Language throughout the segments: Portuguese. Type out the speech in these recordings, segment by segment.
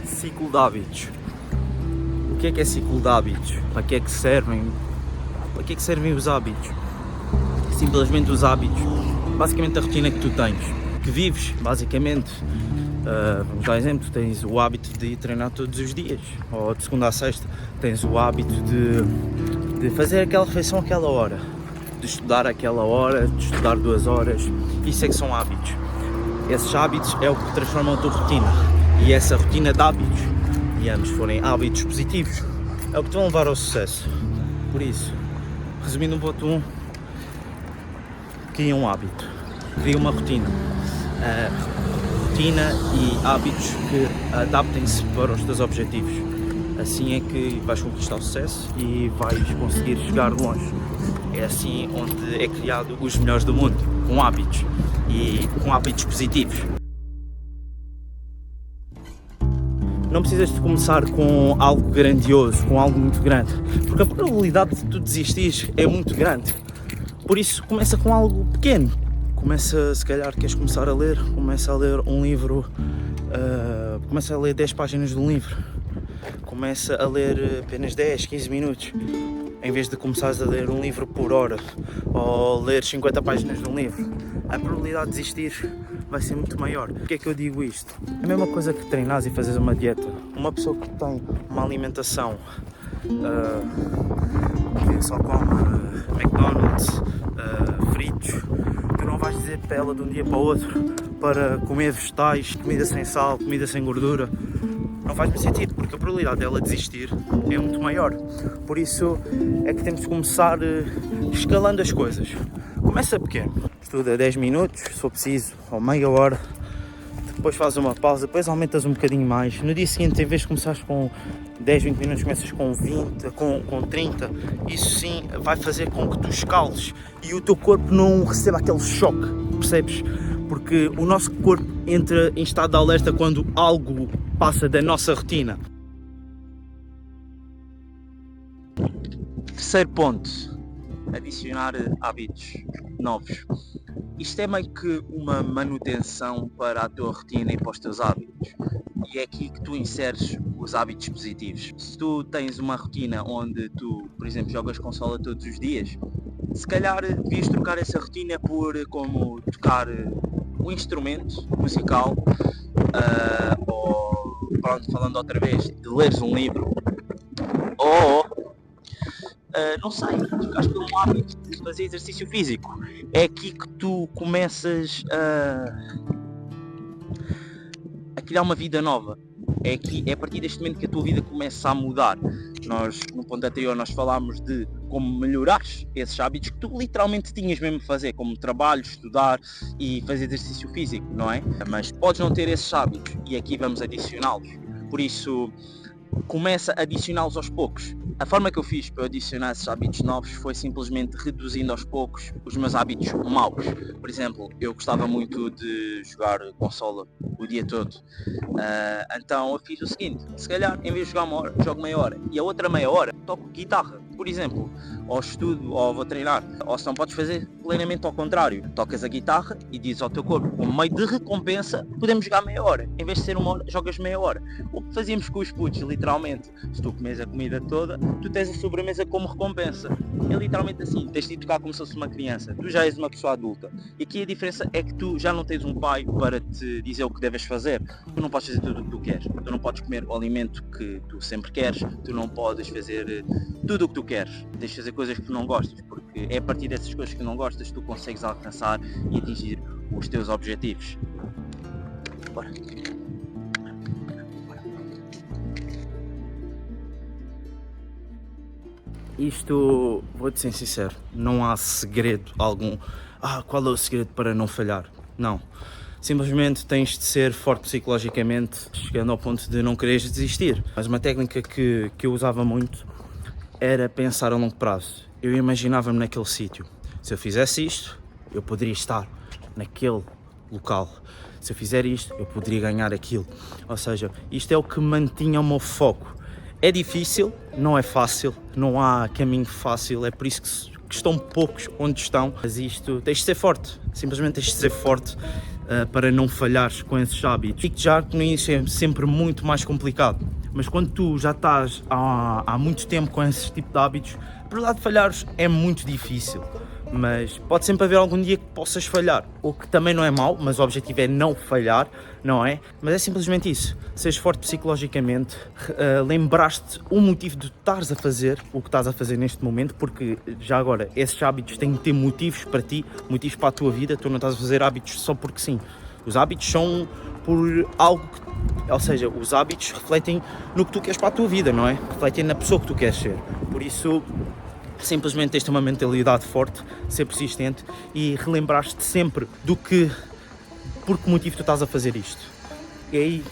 Ciclo de hábitos. O que é ciclo de hábitos? Para que é que servem? Para que é que servem os hábitos? Simplesmente os hábitos, basicamente a rotina que tu tens, que vives, basicamente. Vamos dar exemplo, tens o hábito de ir treinar todos os dias, ou de segunda a sexta, tens o hábito de fazer aquela refeição àquela hora, de estudar àquela hora, de estudar 2 horas, isso é que são hábitos. Esses hábitos é o que transformam a tua rotina, e essa rotina de hábitos, e ambos forem hábitos positivos, é o que te vão levar ao sucesso. Por isso, resumindo 1.1, cria um hábito, cria uma rotina. Rotina e hábitos que adaptem-se para os teus objetivos. Assim é que vais conquistar o sucesso e vais conseguir chegar longe. É assim onde é criado os melhores do mundo, com hábitos e com hábitos positivos. Não precisas de começar com algo grandioso, com algo muito grande, porque a probabilidade de tu desistires é muito grande. Por isso, começa com algo pequeno. Começa, se calhar, queres começar a ler, começa a ler um livro, começa a ler 10 páginas de um livro, começa a ler apenas 10, 15 minutos, em vez de começares a ler um livro por hora, ou ler 50 páginas de um livro. A probabilidade de desistir vai ser muito maior. Por que é que eu digo isto? É a mesma coisa que treinares e fazeres uma dieta. Uma pessoa que tem uma alimentação que só come McDonald's, fritos, tu não vais dizer para ela de um dia para o outro para comer vegetais, comida sem sal, comida sem gordura. Não faz muito sentido, porque a probabilidade dela desistir é muito maior. Por isso é que temos de começar escalando as coisas. Começa pequeno, estuda 10 minutos, se for preciso, ou meia hora, depois fazes uma pausa, depois aumentas um bocadinho mais. No dia seguinte, em vez de começares com 10, 20 minutos, começas com 20, com 30. Isso sim vai fazer com que tu escales e o teu corpo não receba aquele choque, percebes? Porque o nosso corpo entra em estado de alerta quando algo passa da nossa rotina. Terceiro ponto, adicionar hábitos novos. Isto é meio que uma manutenção para a tua rotina e para os teus hábitos. E é aqui que tu inseres os hábitos positivos. Se tu tens uma rotina onde tu, por exemplo, jogas consola todos os dias, se calhar devias trocar essa rotina por como tocar um instrumento musical, ou pronto, falando outra vez, de leres um livro, ou não sei, trocares por um hábito de fazer exercício físico. É aqui que tu começas a criar uma vida nova. É a partir deste momento que a tua vida começa a mudar. Nós, no ponto anterior, nós falámos de como melhorares esses hábitos que tu literalmente tinhas mesmo de fazer, como trabalho, estudar e fazer exercício físico, não é? Mas podes não ter esses hábitos e aqui vamos adicioná-los. Por isso, começa a adicioná-los aos poucos. A forma que eu fiz para adicionar esses hábitos novos foi simplesmente reduzindo aos poucos os meus hábitos maus. Por exemplo, eu gostava muito de jogar consola o dia todo. Então eu fiz o seguinte, se calhar em vez de jogar 1 hora, jogo meia hora. E a outra meia hora toco guitarra, por exemplo. Ou estudo, ou vou treinar. Ou se não podes fazer plenamente ao contrário. Tocas a guitarra e dizes ao teu corpo, como meio de recompensa, podemos jogar meia hora. Em vez de ser 1 hora, jogas meia hora. O que fazíamos com os putos, literalmente. Se tu comes a comida toda, tu tens a sobremesa como recompensa. É literalmente assim, tens de tocar como se fosse uma criança. Tu já és uma pessoa adulta. E aqui a diferença é que tu já não tens um pai para te dizer o que deves fazer. Tu não podes fazer tudo o que tu queres. Tu não podes comer o alimento que tu sempre queres. Tu não podes fazer tudo o que tu queres. Tens de fazer coisas que tu não gostas, porque é a partir dessas coisas que não gostas que tu consegues alcançar e atingir os teus objetivos. Bora. Isto, vou-te ser sincero, não há segredo algum. Qual é o segredo para não falhar? Não. Simplesmente tens de ser forte psicologicamente, chegando ao ponto de não quereres desistir. Mas uma técnica que eu usava muito era pensar a longo prazo. Eu imaginava-me naquele sítio. Se eu fizesse isto, eu poderia estar naquele local. Se eu fizer isto, eu poderia ganhar aquilo. Ou seja, isto é o que mantinha o meu foco. É difícil, não é fácil, não há caminho fácil, é por isso que estão poucos onde estão. Mas isto, tens de ser forte, simplesmente tens de ser forte. para não falhares com esses hábitos. Digo já que no início é sempre muito mais complicado, mas quando tu já estás há muito tempo com esse tipo de hábitos, a probabilidade de falhares é muito difícil. Mas pode sempre haver algum dia que possas falhar, o que também não é mau, mas o objetivo é não falhar, não é? Mas é simplesmente isso, seres forte psicologicamente, lembraste o motivo de estares a fazer o que estás a fazer neste momento, porque já agora, esses hábitos têm que ter motivos para ti, motivos para a tua vida, tu não estás a fazer hábitos só porque sim. Os hábitos são por algo que, ou seja, os hábitos refletem no que tu queres para a tua vida, não é? Refletem na pessoa que tu queres ser, por isso... simplesmente tens de ter uma mentalidade forte, ser persistente e relembrar-te sempre por que motivo tu estás a fazer isto. E aí,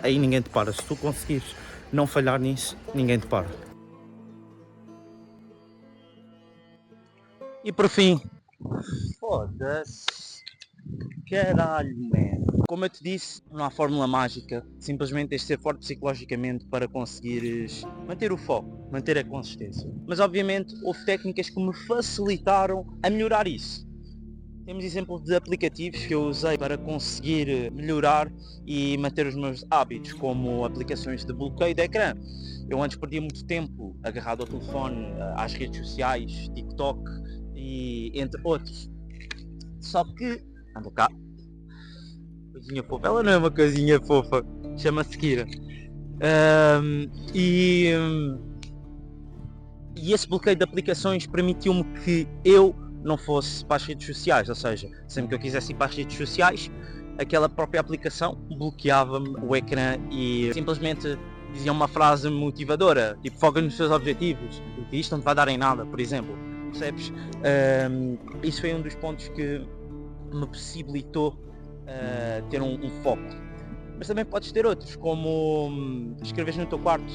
aí ninguém te para. Se tu conseguires não falhar nisso, ninguém te para. E por fim, foda-se, caralho, man. Como eu te disse, não há fórmula mágica, simplesmente tens de ser forte psicologicamente para conseguires manter o foco, manter a consistência. Mas obviamente houve técnicas que me facilitaram a melhorar isso. Temos exemplos de aplicativos que eu usei para conseguir melhorar e manter os meus hábitos, como aplicações de bloqueio de ecrã. Eu antes perdia muito tempo agarrado ao telefone, às redes sociais, TikTok e entre outros. Só que, anda cá, coisinha fofa, ela não é uma coisinha fofa, chama-se Kira. E esse bloqueio de aplicações permitiu-me que eu não fosse para as redes sociais, ou seja, sempre que eu quisesse ir para as redes sociais, aquela própria aplicação bloqueava-me o ecrã e simplesmente dizia uma frase motivadora, tipo foca nos seus objetivos, porque isto não te vai dar em nada, por exemplo, percebes? Isso foi um dos pontos que me possibilitou ter um foco. Mas também podes ter outros, como escreves no teu quarto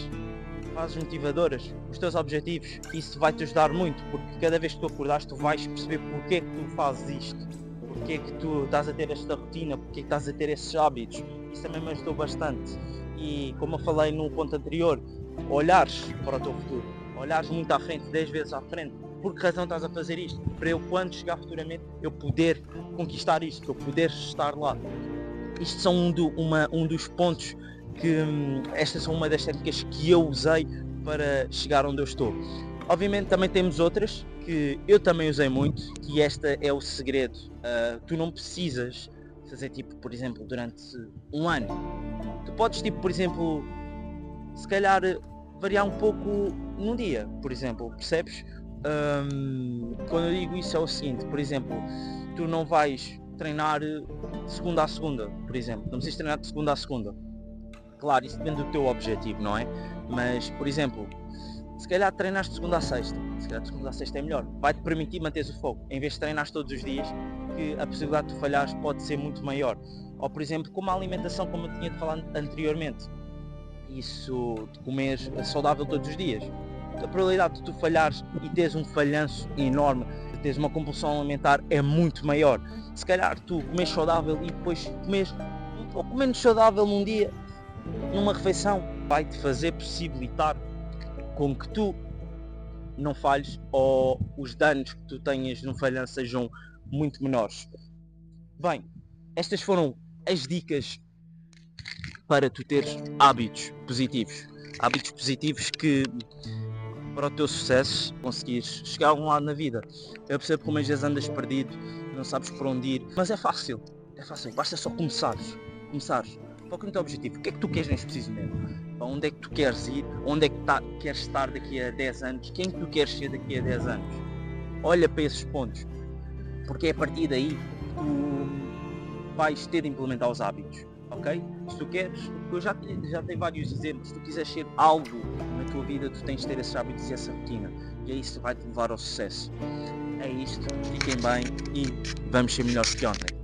frases motivadoras, os teus objetivos. Isso vai te ajudar muito, porque cada vez que tu acordares tu vais perceber porque é que tu fazes isto, porque é que tu estás a ter esta rotina, porque é que estás a ter esses hábitos. Isso também me ajudou bastante. E como eu falei no ponto anterior, olhares para o teu futuro, olhares muito à frente, 10 vezes à frente. Por que razão estás a fazer isto? Para eu, quando chegar futuramente, eu poder conquistar isto, eu poder estar lá. Isto são um dos pontos que estas são uma das técnicas que eu usei para chegar onde eu estou. Obviamente também temos outras que eu também usei muito, que esta é o segredo. Tu não precisas fazer tipo, por exemplo, durante um ano. Tu podes tipo, por exemplo, se calhar variar um pouco num dia, por exemplo, percebes? Quando eu digo isso é o seguinte, por exemplo, tu não vais treinar de segunda a segunda, por exemplo, não precisas treinar de segunda a segunda. Claro, isso depende do teu objetivo, não é? Mas, por exemplo, se calhar treinas de segunda a sexta, se calhar de segunda a sexta é melhor, vai-te permitir manteres o foco, em vez de treinar todos os dias, que a possibilidade de tu falhares pode ser muito maior. Ou, por exemplo, como a alimentação, como eu tinha de falar anteriormente, isso de comer saudável todos os dias. A probabilidade de tu falhares e teres um falhanço enorme, de teres uma compulsão alimentar é muito maior. Se calhar tu comes saudável e depois comes um pouco menos saudável num dia, numa refeição, vai-te fazer possibilitar com que tu não falhes ou os danos que tu tenhas no falhanço sejam muito menores. Bem, estas foram as dicas para tu teres hábitos positivos. Hábitos positivos que, para o teu sucesso, conseguires chegar a algum lado na vida. Eu percebo que às vezes andas perdido, não sabes por onde ir, mas é fácil, basta só começares. Foca no teu objetivo, o que é que tu queres neste preciso momento? Para onde é que tu queres ir? Onde é que queres estar daqui a 10 anos? Quem tu queres ser daqui a 10 anos? Olha para esses pontos, porque é a partir daí que tu vais ter de implementar os hábitos, ok? Se tu queres, eu já tenho vários exemplos, se tu quiseres ser algo na tua vida, tu tens de ter esses hábitos e essa rotina, e é isso que vai te levar ao sucesso. É isto, fiquem bem e vamos ser melhores que ontem.